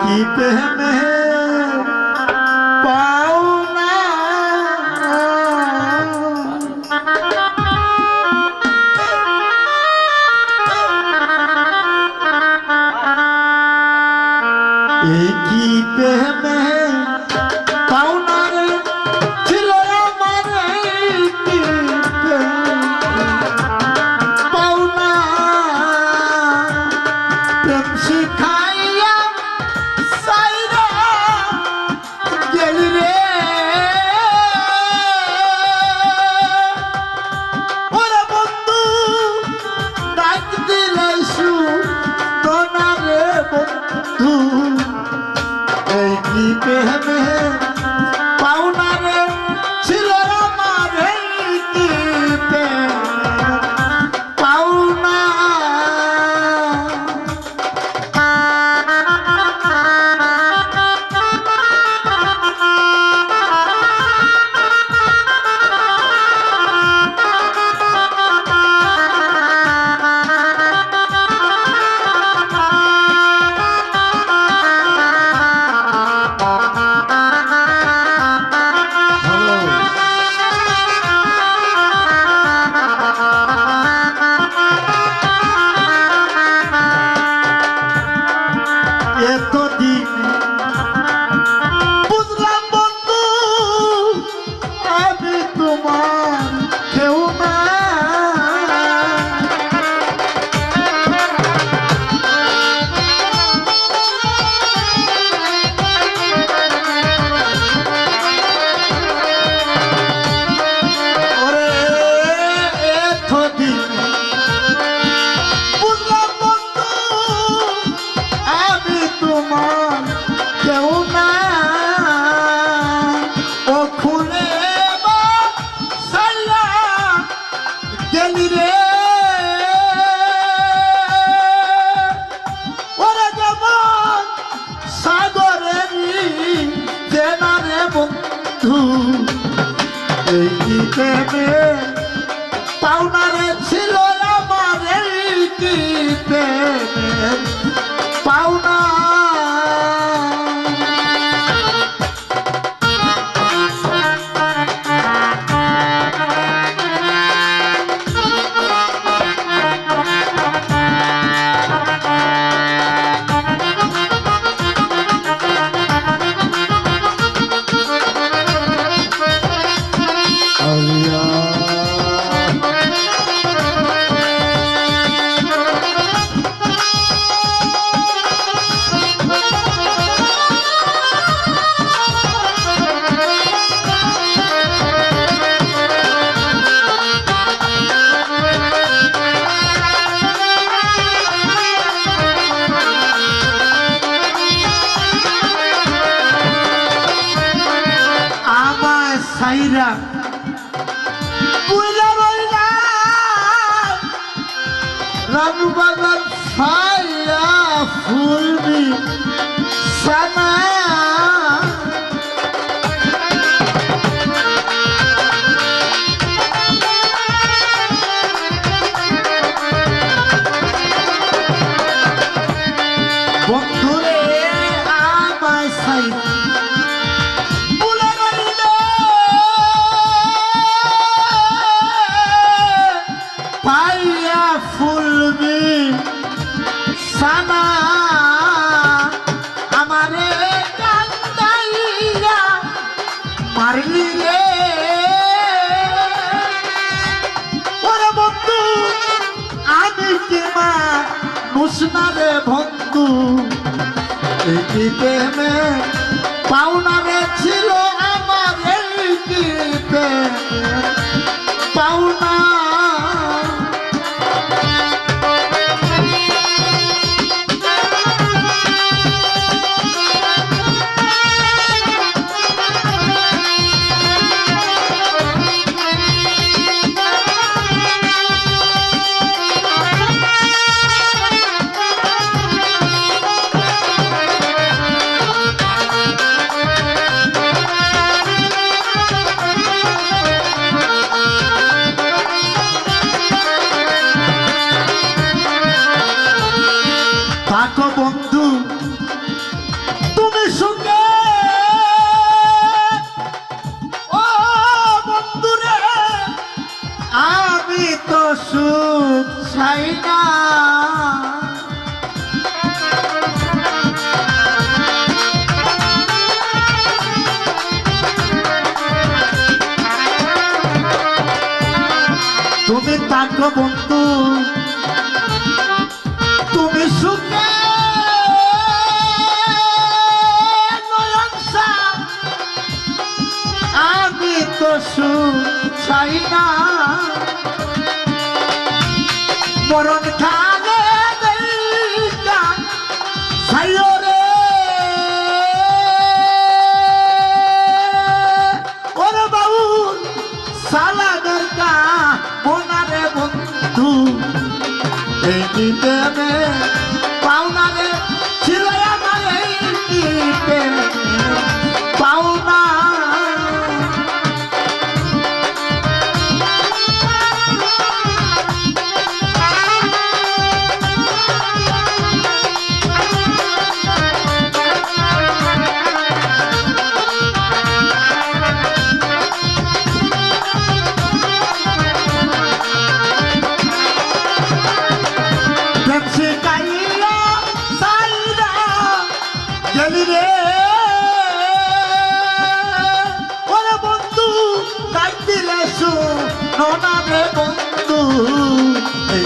কি প্রেমে পাওনা এই কি প্রেমে পাওনা রে ছিল আমার কি পাওনা প্রেম শিখাইয়া সাইরা গেলি রে ওরে বন্ধু ডাক দিলে শুনো রে বন্ধু এই কি প্রেমে পাওনা রে ছিল আমার এই কি প্রেম পাওনা এতদিন বুঝলাম বন্ধু আমি তোমার কেউ না ওরে এতদিন বুঝলাম বন্ধু আমি তোমার কেউ না ও খুলে সাইয়া গেলি রে ওরে যেমন সাগরেরই চেনা রে বন্ধু এই কি প্রেমে পাওনা রে ছিল আমার এই কি প্রেমে পাওনা সাইরা বুইলা রইলা রানু বাগান ছায়া ফুলবি সানা বন্ধুরে আমায় সাইরা ফুলবি সানা আমারে কান্দাইয়া মারলি রে ওরে বন্ধু আমি কি মা নুসনা রে বন্ধু এই কি প্রেমে পাওনা রে ছিল আমার এই কি প্রেমে পাওনা চাই না মরণ খানে দেইকা ছাইও রে ওরে বাবু সালাদের কা বোনারে বন্ধু এই নিতে পাওনা রে ছিল আমার এই নিতে পাওনা বন্ধু এই